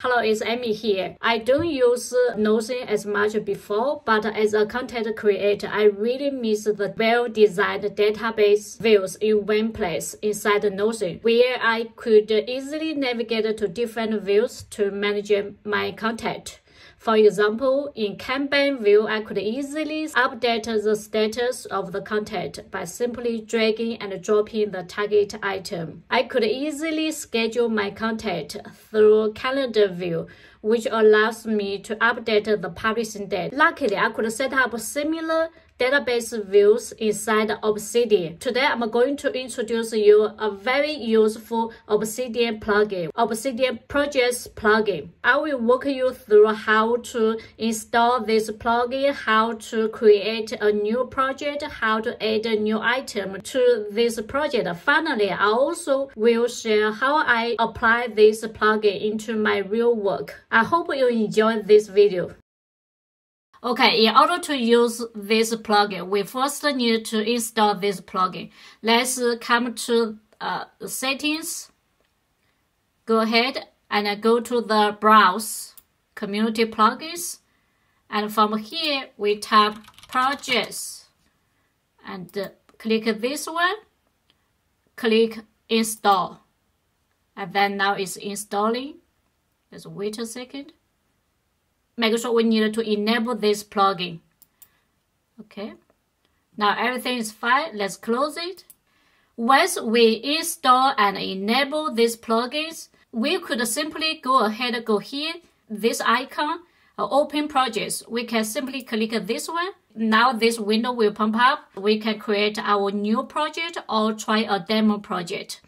Hello, it's Amy here. I don't use Notion as much before, but as a content creator, I really miss the well-designed database views in one place inside Notion, where I could easily navigate to different views to manage my content. For example, in Kanban view, I could easily update the status of the content by simply dragging and dropping the target item. I could easily schedule my content through calendar view, which allows me to update the publishing date. Luckily, I could set up similar database views inside Obsidian. Today, I'm going to introduce you a very useful Obsidian plugin, Obsidian Projects plugin. I will walk you through how to install this plugin, how to create a new project, how to add a new item to this project. Finally, I also will share how I apply this plugin into my real work. I hope you enjoy this video. Okay, in order to use this plugin, we first need to install this plugin. Let's come to settings. Go ahead and go to the browse community plugins. And from here, we tap projects and click this one. Click install. And then now it's installing. Let's wait a second. Make sure we need to enable this plugin. Okay. Now everything is fine. Let's close it. Once we install and enable these plugins, we could simply go ahead and go here, this icon, open projects. We can simply click this one. Now this window will pop up. We can create our new project or try a demo project.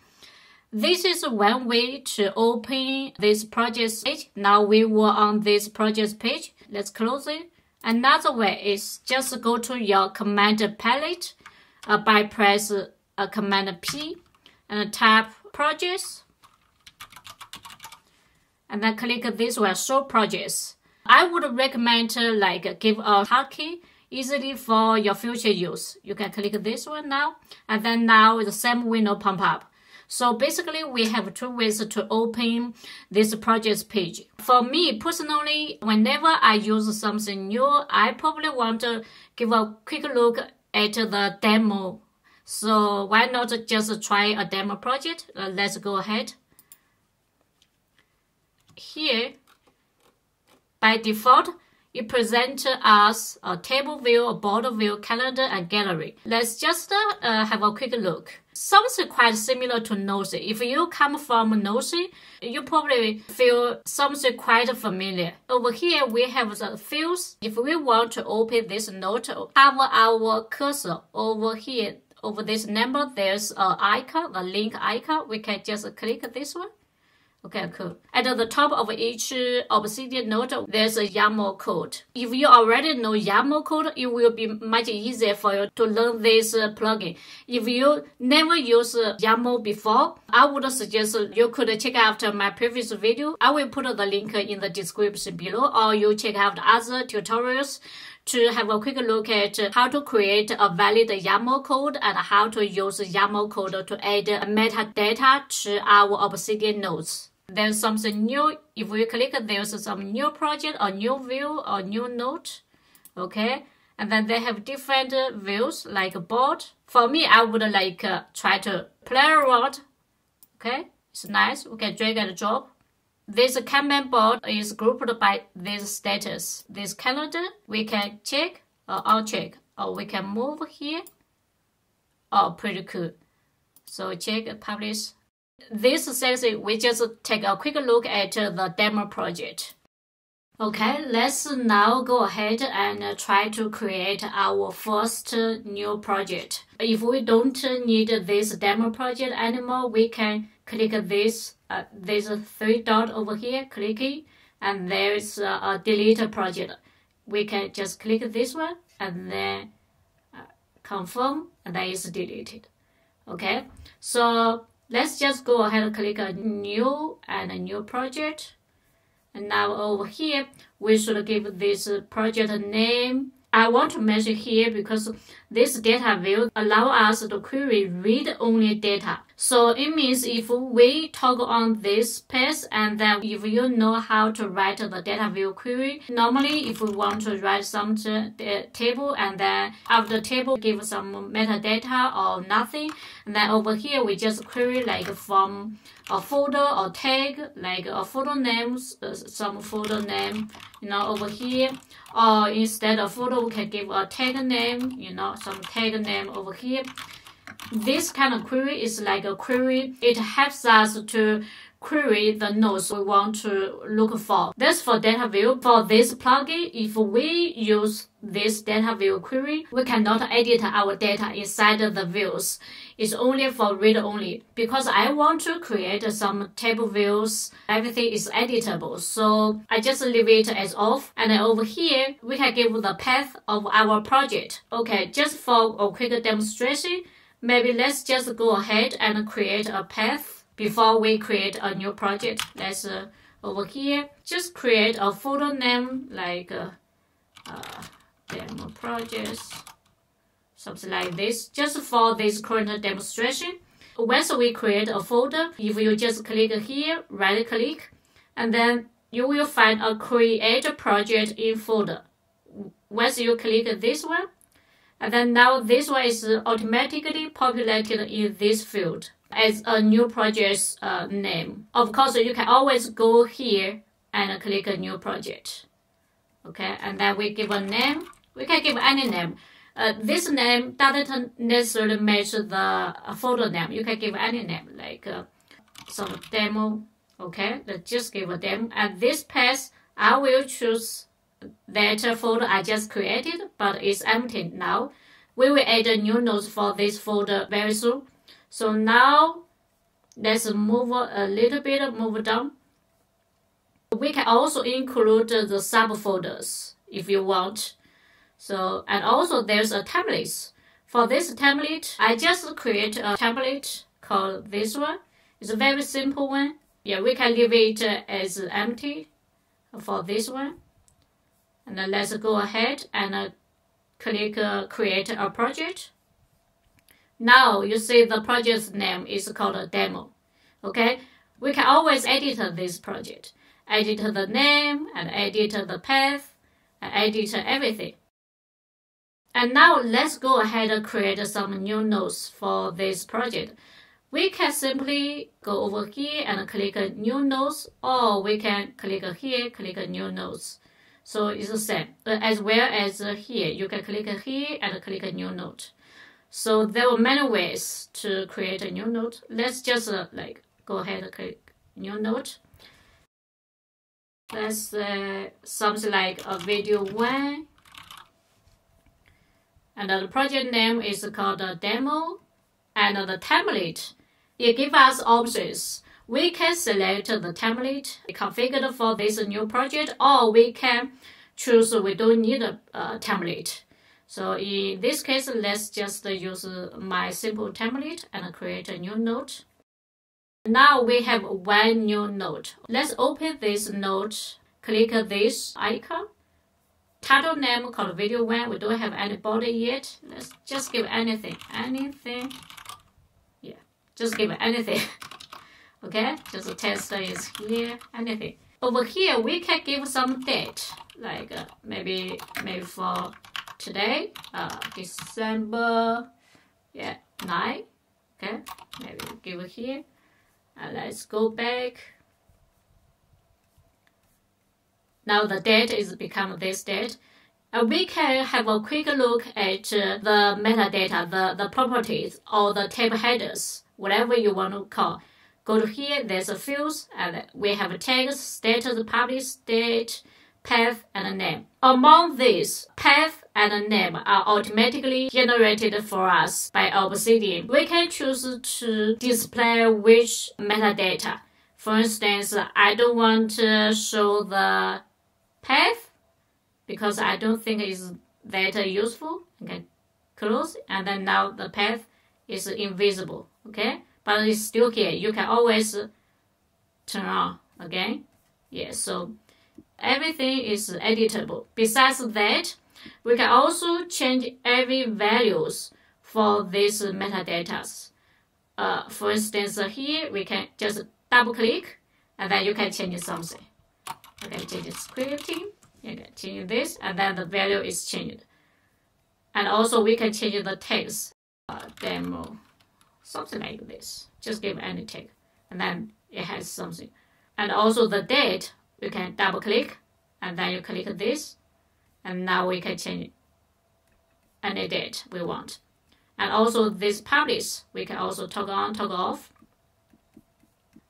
This is one way to open this project page. Now we were on this project page. Let's close it. Another way is just go to your command palette by press command P and tap projects. And then click this one, show projects. I would recommend give a hotkey easily for your future use. You can click this one now. And then now the same window pop up. So basically, we have two ways to open this project page. For me, personally, whenever I use something new, I probably want to give a quick look at the demo. So why not just try a demo project? Let's go ahead. Here, by default, it presents us a table view, a board view, calendar, and gallery. Let's just have a quick look. Something quite similar to Notion. If you come from Notion, you probably feel something quite familiar. Over here, we have the fields. If we want to open this note, have our cursor over here. Over this number, there's an icon, a link icon. We can just click this one. Okay, cool. At the top of each Obsidian note, there's a YAML code. If you already know YAML code, it will be much easier for you to learn this plugin. If you never use YAML before, I would suggest you could check out my previous video. I will put the link in the description below, or you check out other tutorials to have a quick look at how to create a valid YAML code and how to use YAML code to add metadata to our Obsidian nodes. There's something new. If we click, there's some new project, or new view, or new node. Okay. And then they have different views like board. For me, I would try to play around. Okay. It's nice. We can drag and drop. This Kanban board is grouped by this status. This calendar, we can check or uncheck, or we can move here. Oh, pretty cool. So check, publish. This section, we just take a quick look at the demo project. Okay, let's now go ahead and try to create our first new project. If we don't need this demo project anymore, we can click this. There's a three dot over here, clicking, and there's a delete project. We can just click this one and then confirm, and then it's deleted. Okay, so let's just go ahead and click a new project. And now over here, we should give this project a name. I want to mention here because this data view allows us to query read-only data. So it means if we toggle on this page, and then if you know how to write the Dataview query, normally if we want to write some table, and then after the table give some metadata or nothing, and then over here we just query like from a folder or tag, like a folder name, some folder name, over here, or instead of folder we can give a tag name, some tag name over here. This kind of query is like a query. It helps us to query the nodes we want to look for. That's for Dataview. For this plugin, if we use this Dataview query, we cannot edit our data inside the views. It's only for read only. Because I want to create some table views, everything is editable. So I just leave it as off. And then over here, we can give the path of our project. Okay, just for a quick demonstration, maybe let's just go ahead and create a path before we create a new project. Let's over here, just create a folder name like demo projects, something like this, just for this current demonstration. Once we create a folder, if you just click here, right click, and then you will find a create project in folder. Once you click this one, and then now this one is automatically populated in this field as a new project's name. Of course, you can always go here and click a new project. Okay, and then we give a name. We can give any name. This name doesn't necessarily match the folder name. You can give any name, like some demo. Okay, let's just give a demo. And this path, I will choose that folder I just created, but it's empty now. We will add a new nodes for this folder very soon. So now let's move a little bit, move down. We can also include the subfolders if you want. So, and also there's a template. For this template, I just create a template called this one. It's a very simple one. Yeah, we can leave it as empty for this one. And then let's go ahead and click create a project. Now you see the project's name is called a demo. Okay, we can always edit this project. Edit the name and edit the path and edit everything. And now let's go ahead and create some new nodes for this project. We can simply go over here and click new nodes, or we can click here, click new nodes. So it's the same, as well as here. You can click here and click a new node. So there are many ways to create a new node. Let's just go ahead and click new node. Let's something like a video 1. And the project name is called demo. And the template, it gives us options. We can select the template configured for this new project, or we can choose we don't need a template. So in this case, let's just use my simple template and create a new node. Now we have one new node. Let's open this node, click this icon. Title name called video 1. We don't have any body yet. Let's just give anything. Yeah, just give anything. Okay, just a test is here, anything. Over here, we can give some date, like maybe for today, December 9. Okay, maybe give it here. Let's go back. Now the date is become this date. We can have a quick look at the metadata, the properties, or the table headers, whatever you want to call. Go to here, there's a fields, and we have tags, status, publish, date, path, and name. Among these, path and name are automatically generated for us by Obsidian. We can choose to display which metadata. For instance, I don't want to show the path because I don't think it's that useful. Okay, close, and then now the path is invisible. Okay. But it's still here. You can always turn on again. Yeah, so everything is editable. Besides that, we can also change every values for these metadata. for instance, here we can just double click and then you can change something. You can change scripting, you can change this, and then the value is changed. And also we can change the text, demo, something like this. Just give any text, and then it has something. And also the date, we can double click, and then you click this, and now we can change any date we want. And also this publish, we can also toggle on, toggle off.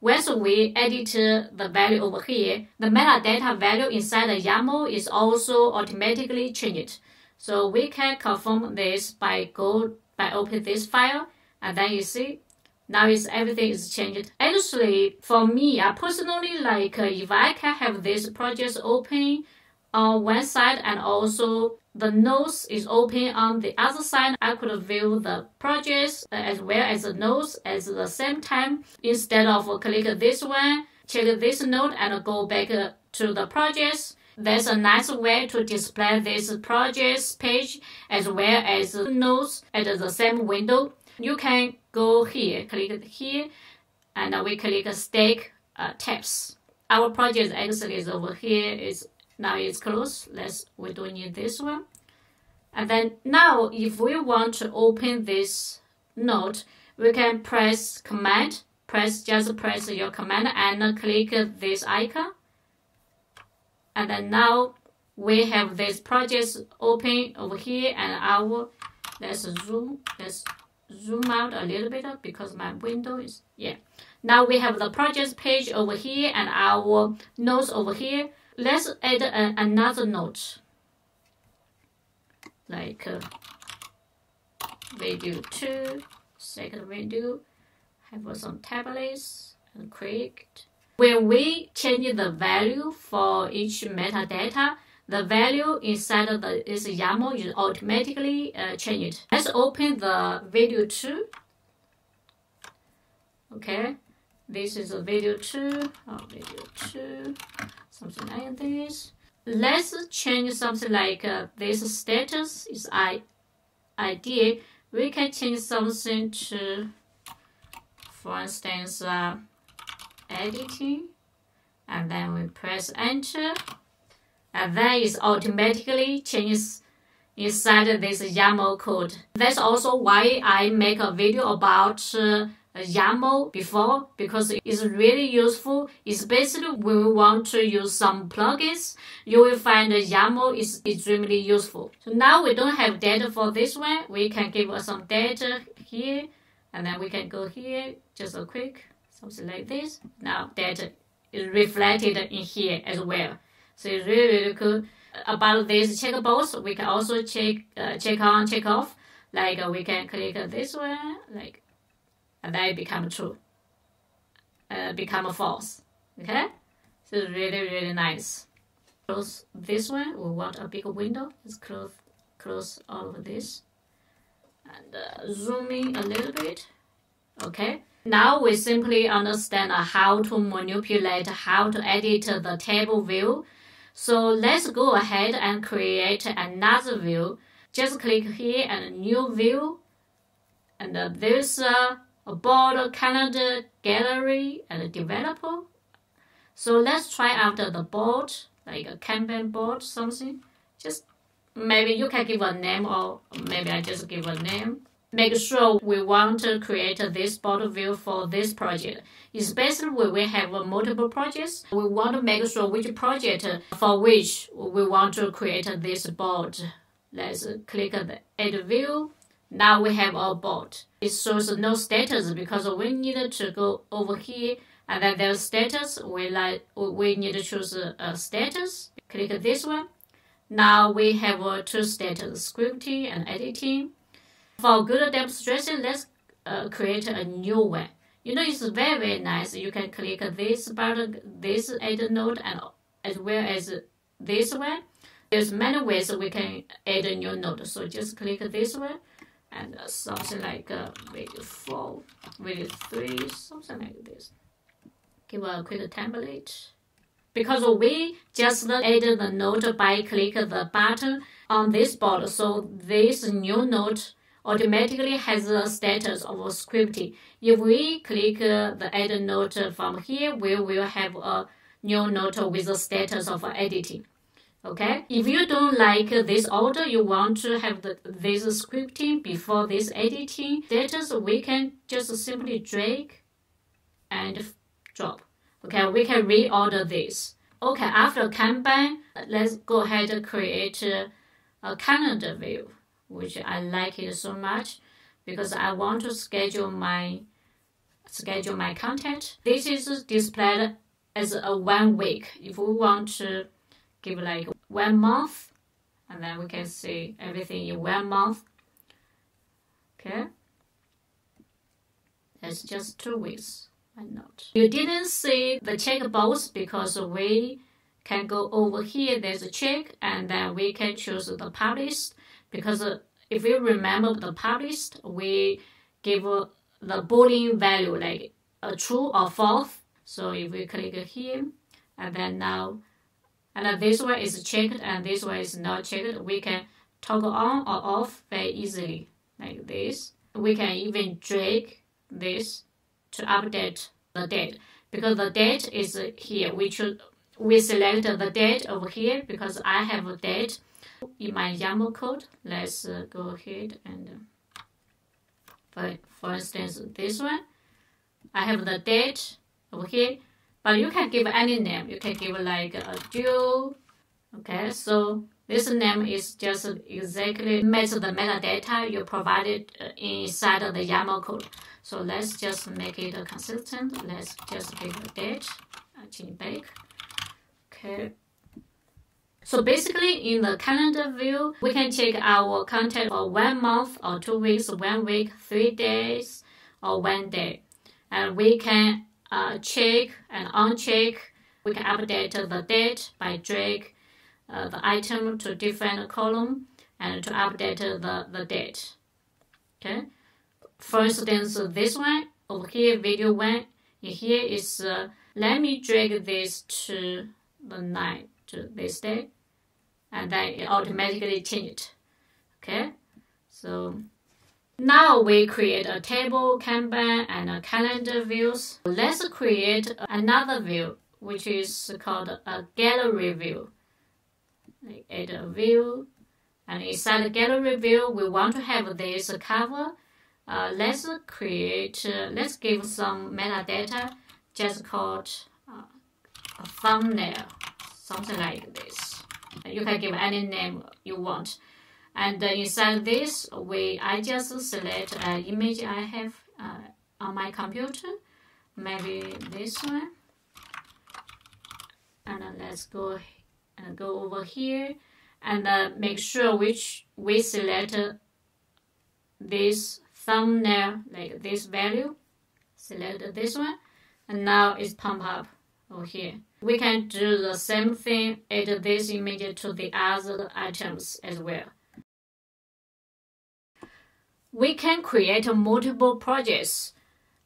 Once we edit the value over here, the metadata value inside the YAML is also automatically changed. So we can confirm this by opening this file, and then you see now everything is changed. Actually, for me, I personally like if I can have this project open on one side and also the notes is open on the other side, I could view the projects as well as the notes at the same time. Instead of click this one, check this note and go back to the projects. That's a nice way to display this projects page as well as notes at the same window. You can go here, click here, and we click stack tabs. Our project actually is over here. Now it's closed. We don't need this one. And then now if we want to open this note, we can press command. Just press your command and click this icon. And then now we have this project open over here, and let's zoom out a little bit because my window is, Now we have the project page over here and our notes over here. Let's add another note, like video 2, second video, have some tablets and create. When we change the value for each metadata, the value inside of this YAML is automatically changed. Let's open the video 2. Okay, this is a video 2, something like this. Let's change something like this status is ID. We can change something to, for instance, editing, and then we press enter, and then it automatically changes inside this YAML code. That's also why I make a video about YAML before, because it's really useful, especially when we want to use some plugins. You will find YAML is extremely useful. So now we don't have data for this one. We can give us some data here, and then we can go here, just a quick, something like this. Now data is reflected in here as well. So it's really, really cool. About this checkbox, we can also check on, check off. Like we can click this one, like, and then it become true, become false. Okay, so it's really, really nice. Close this one. We want a bigger window. Let's close all of this and zoom in a little bit. Okay. Now we simply understand how to manipulate, how to edit the table view. So let's go ahead and create another view. Just click here and new view. And there's a board, calendar, gallery, and developer. So let's try out the board, like a campaign board, something. Just maybe you can give a name, or maybe I just give a name. Make sure we want to create this board view for this project. Especially when we have multiple projects, we want to make sure which project for which we want to create this board. Let's click the Add View. Now we have our board. It shows no status because we need to go over here, and then there's status. We need to choose a status. Click this one. Now we have two status, scripting and editing. For good demonstration, let's create a new one. You know, it's very, very nice. You can click this button, this add node, and as well as this one. There's many ways we can add a new node. So just click this one, and something like video 4, video 3, something like this. Give a quick template. Because we just added the node by clicking the button on this board, so this new node automatically has the status of scripting. If we click the add note from here, we will have a new note with the status of editing. Okay, if you don't like this order, you want to have this scripting before this editing status, we can just simply drag and drop. Okay, we can reorder this. Okay, after Kanban, let's go ahead and create a calendar view, which I like it so much because I want to schedule my content. This is displayed as a 1 week. If we want to give like 1 month, and then we can see everything in 1 month. Okay, that's just 2 weeks. Why not? You didn't see the checkbox because we can go over here. There's a check, and then we can choose the published. Because if you remember the published, we give the Boolean value like a true or false. So if we click here, and then now, and this one is checked and this one is not checked, we can toggle on or off very easily like this. We can even drag this to update the date, because the date is here. We select the date over here because I have a date in my YAML code. Let's go ahead and for instance this one, I have the date over here, but you can give any name. You can give like a dual. Okay, so this name is just exactly match the metadata you provided inside of the YAML code. So let's just make it consistent. Let's just give a date, change back. Okay. So basically in the calendar view, we can check our content for 1 month or 2 weeks, 1 week, 3 days, or 1 day. And we can check and uncheck. We can update the date by drag the item to different column and to update the date. Okay. For instance, this one over here, video 1, in here is, let me drag this to the 9 to this day, and then it automatically changed. Okay. So now we create a table, Kanban, and a calendar views. Let's create another view, which is called a gallery view. Add a view, and inside the gallery view, we want to have this cover. Let's give some metadata, just called a thumbnail, something like this. You can give any name you want. And inside this, I just select an image I have on my computer, maybe this one. And let's go over here and make sure we select this thumbnail, like this value. Select this one, and now it's pump up over here. We can do the same thing, add this image to the other items as well. We can create multiple projects.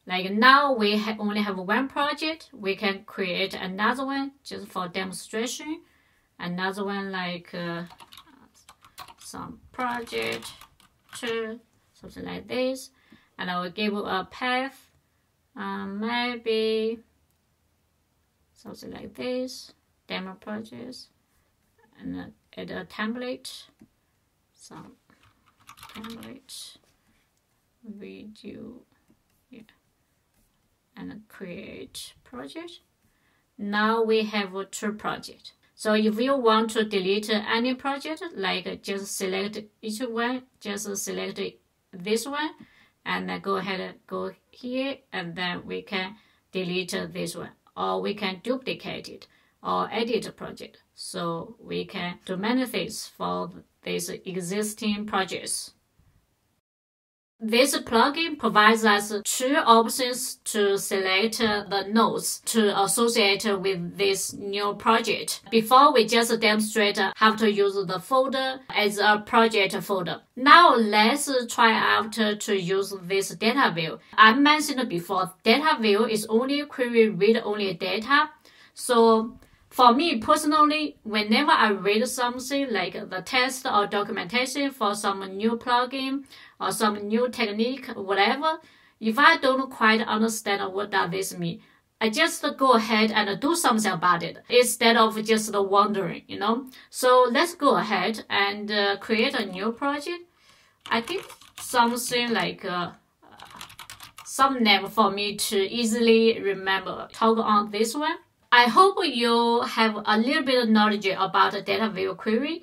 Like now we only have 1 project. We can create another one just for demonstration. Another one like some project 2, something like this. And I will give a path, maybe something like this, demo projects, and add a template, some template, video, yeah, and create project. Now we have 2 projects. So if you want to delete any project, like just select each one, just select this one, and then go ahead and go here, and then we can delete this one, or we can duplicate it, or edit a project. So we can do many things for these existing projects. This plugin provides us 2 options to select the nodes to associate with this new project. Before, we just demonstrate how to use the folder as a project folder. Now let's try out to use this data view. I mentioned before, data view is only query read-only data. So For me personally, whenever I read something like the test or documentation for some new plugin or some new technique, whatever, if I don't quite understand what does this mean, I just go ahead and do something about it instead of just wondering, you know. So let's go ahead and create a new project. I think something like some name for me to easily remember. Toggle on this one. I hope you have a little bit of knowledge about the Dataview Query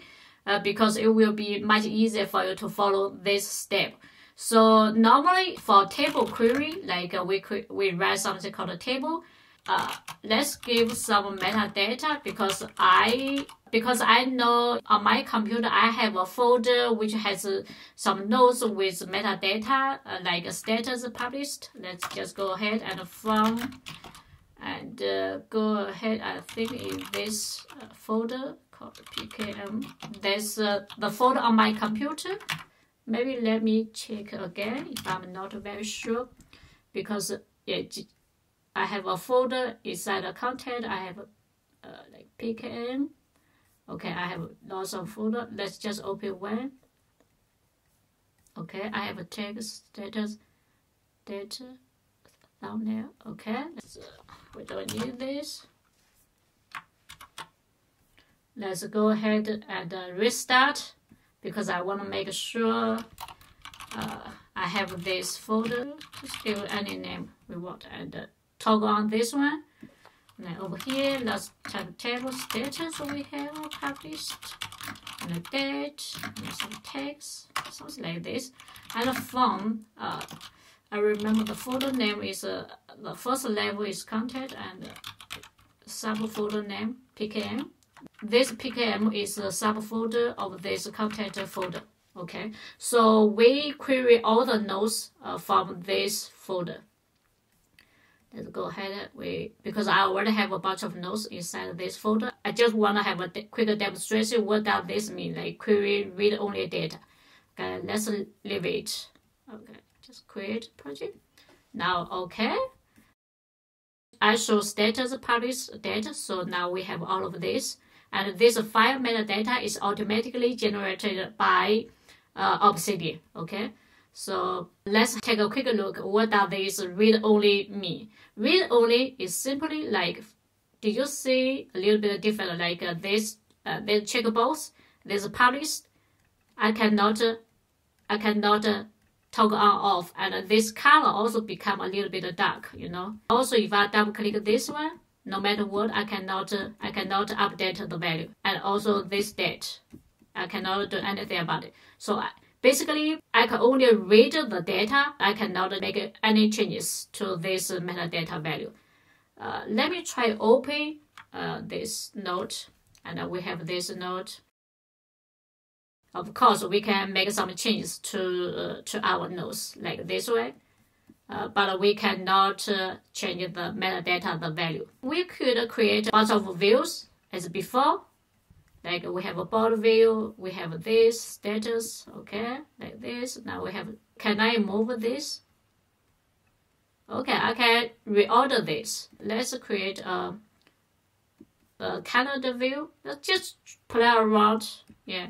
because it will be much easier for you to follow this step. So normally for table query, like we write something called a table. Let's give some metadata because I know on my computer I have a folder which has some nodes with metadata like status published. Let's just go ahead and from and go ahead. I think in this folder called PKM. There's the folder on my computer. Maybe let me check again if I'm not very sure, because yeah, I have a folder inside the content. I have like PKM. Okay, I have lots of folder. Let's just open one. Okay, I have a text, status, data, thumbnail. Okay, we don't need this. Let's go ahead and restart because I want to make sure I have this folder. Just give any name we want and toggle on this one. Then over here, let's type table status we have published and a date and some text, something like this. And from I remember the folder name is the first level is content and subfolder name PKM. This PKM is the subfolder of this content folder. Okay, so we query all the nodes from this folder. Let's go ahead. Because I already have a bunch of nodes inside this folder. I just want to have a quick demonstration. What does this mean? Like query read only data. Okay, let's leave it. Okay, just create project. Now, okay. I show status published data. So now we have all of this. And this file metadata is automatically generated by Obsidian. Okay. So let's take a quick look. What does this read-only mean? Read-only is simply like, do you see a little bit different? Like this checkbox, this published. I cannot toggle on off, and this color also become a little bit dark. You know. Also, if I double click this one, no matter what, I cannot update the value, and also this date, I cannot do anything about it. So basically, I can only read the data. I cannot make any changes to this metadata value. Let me try open this node, and we have this node. Of course, we can make some changes to our nodes like this way, but we cannot change the metadata, the value. We could create a bunch of views as before. Like we have a board view, we have this status, okay, like this. Now we have, can I move this? Okay, I can reorder this. Let's create a calendar view. Let's just play around, yeah.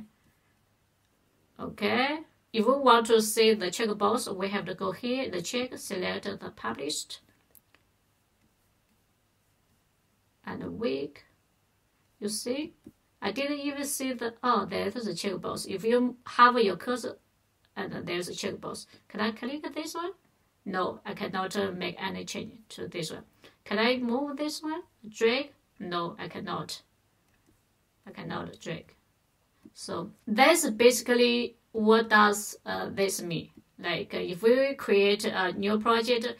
Okay, if we want to see the checkbox, we have to go here, the check, select the published, and a week. You see? I didn't even see the, oh, there's a checkbox. If you hover your cursor, and there's a checkbox. Can I click this one? No, I cannot make any change to this one. Can I move this one? Drag? No, I cannot. I cannot drag. So that's basically what does this mean. Like if we create a new project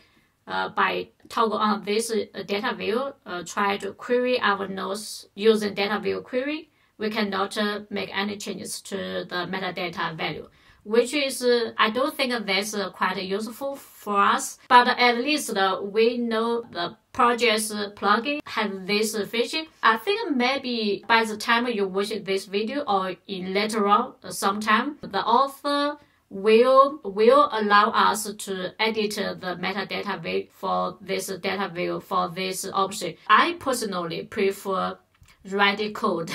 by toggle on this data view, try to query our nodes using Dataview Query, we cannot make any changes to the metadata value, which is, I don't think that's quite useful for us, but at least we know the project's plugin has this feature. I think maybe by the time you watch this video or in later on sometime, the author will allow us to edit the metadata value for this data view for this option. I personally prefer write the code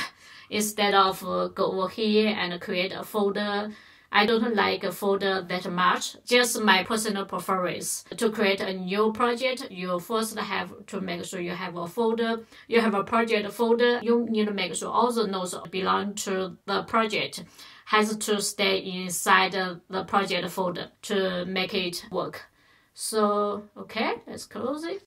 instead of go over here and create a folder. I don't like a folder that much, just my personal preference. To create a new project, you first have to make sure you have a folder. You have a project folder. You need to make sure all the nodes belong to the project has to stay inside the project folder to make it work. So, okay, let's close it.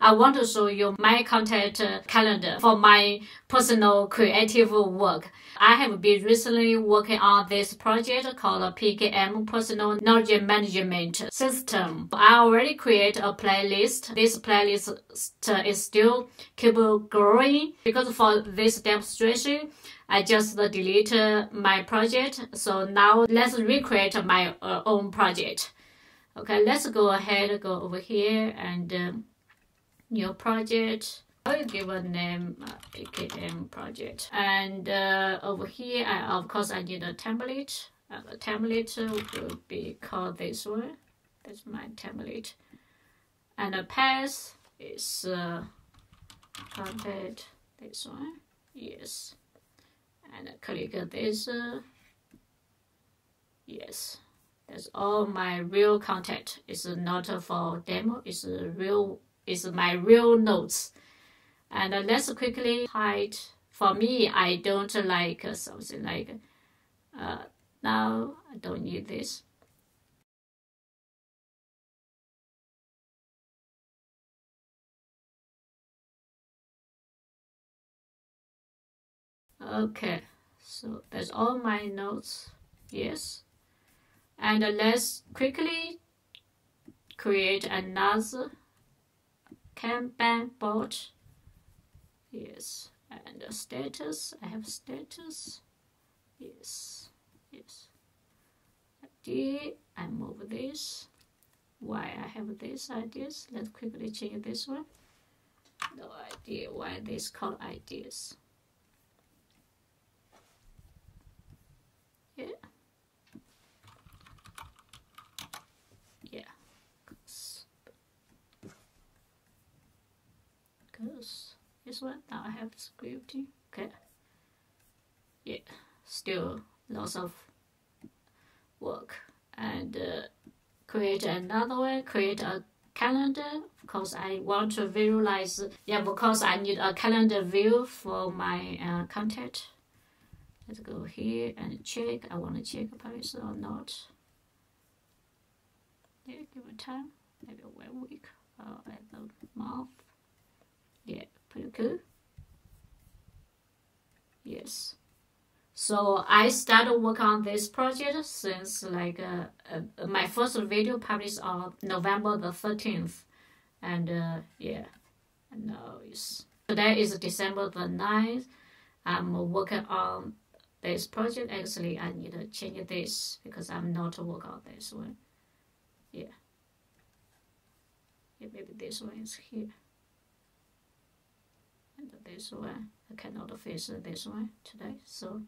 I want to show you my content calendar for my personal creative work. I have been recently working on this project called PKM, Personal Knowledge Management System. I already created a playlist. This playlist is still keep growing because for this demonstration, I just deleted my project. So now let's recreate my own project. Okay, let's go ahead, go over here and new project. I will give a name AKM project. And over here, of course, I need a template. The template will be called this one. That's my template. And the path is trumpet, this one. Yes. And click this. Yes. That's all my real content. It's not for demo. It's real. Is my real notes. And let's quickly hide. For me, I don't like something like, now I don't need this. Okay, so that's all my notes. Yes. And let's quickly create another Kanban board. Yes, and the status. I have status. Yes, yes. ID. I move this. Why I have this ideas? Let's quickly change this one. No idea why this called ideas. Yeah. Yeah. This one now I have scripting. Okay. Yeah, still lots of work. And create another one, create a calendar because I want to visualize. Yeah, because I need a calendar view for my content. Let's go here and check. I want to check publish or not. Yeah, give it time. Maybe 1 week or a month. Yeah, pretty cool. Yes. So I started work on this project since like my first video published on November the 13th. And yeah, and now today is December the 9th. I'm working on this project. Actually, I need to change this because I'm not working on this one. Yeah. Yeah, maybe this one is here. And this one, I cannot fix this one today. So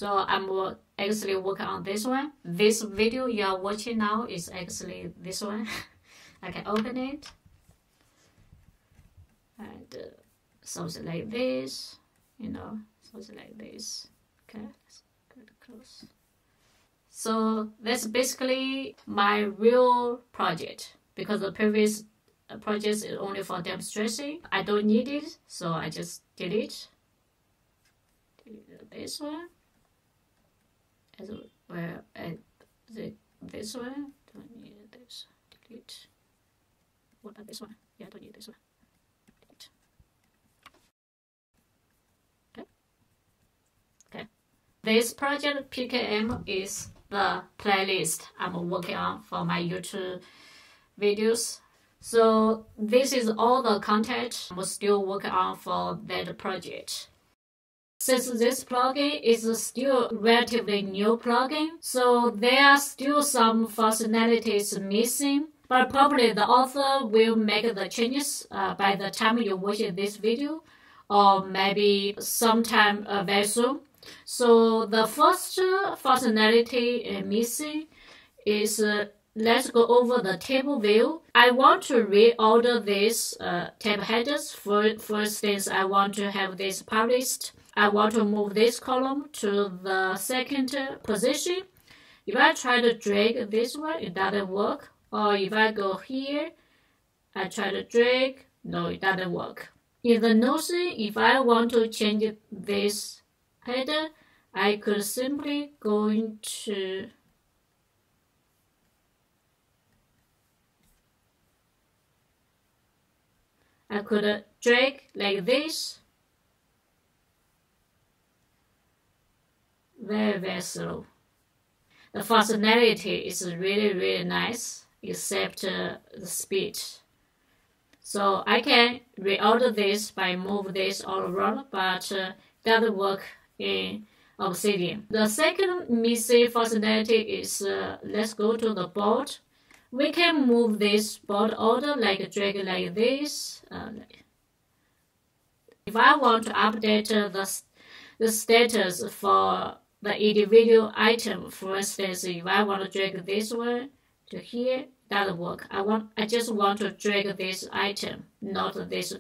I'm actually working on this one. This video you are watching now is actually this one. I can open it. And something like this, you know, something like this. Okay, let's go to close. So that's basically my real project because the previous project is only for demonstration. I don't need it, so I just delete this one as well as this one. Don't need this. Delete. What about this one? Yeah, I don't need this one. Delete. Okay. Okay. This project PKM is the playlist I'm working on for my YouTube videos. So this is all the content I'm still working on for that project. Since this plugin is still relatively new plugin, so there are still some functionalities missing, but probably the author will make the changes by the time you watch this video, or maybe sometime very soon. So the first functionality missing is let's go over the table view. I want to reorder these tab headers. First things, I want to have this published. I want to move this column to the second position. If I try to drag this one, it doesn't work. Or if I go here, I try to drag, no, it doesn't work. In the Notion, if I want to change this header, I could simply go into I could drag like this. Very slow. The functionality is really nice, except the speed. So I can reorder this by move this all around, but it doesn't work in Obsidian. The second missing functionality is, let's go to the board. We can move this board order, like drag like this. If I want to update the status for the individual item, for instance, if I want to drag this one to here, doesn't work. I just want to drag this item, not this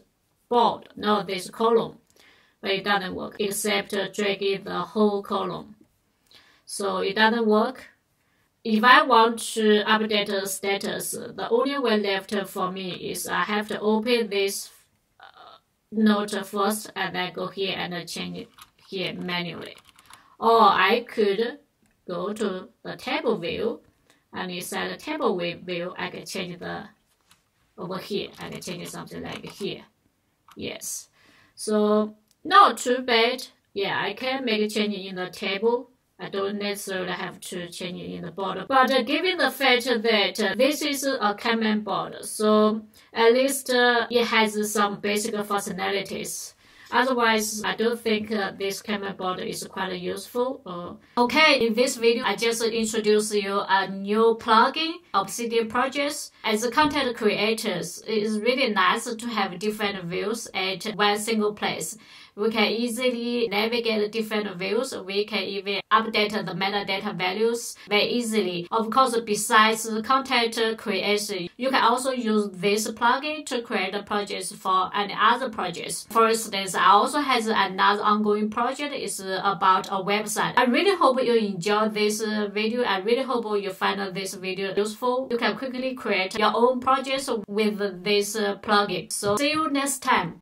board, not this column. But it doesn't work, except dragging the whole column. So it doesn't work. If I want to update the status, the only way left for me is I have to open this note first and then go here and change it here manually. Or I could go to the table view, and inside the table view, I can change over here. I can change something like here. Yes. So not too bad. Yeah, I can make a change in the table. I don't necessarily have to change it in the border. But given the fact that this is a command border, so at least it has some basic functionalities. Otherwise, I don't think this command border is quite useful. Okay, in this video, I just introduced you a new plugin, Obsidian Projects. As content creators, it is really nice to have different views at one single place. We can easily navigate different views. We can even update the metadata values very easily. Of course, besides content creation, you can also use this plugin to create projects for any other projects. For instance, I also have another ongoing project. It's about a website. I really hope you enjoyed this video. I really hope you find this video useful. You can quickly create your own projects with this plugin. So see you next time.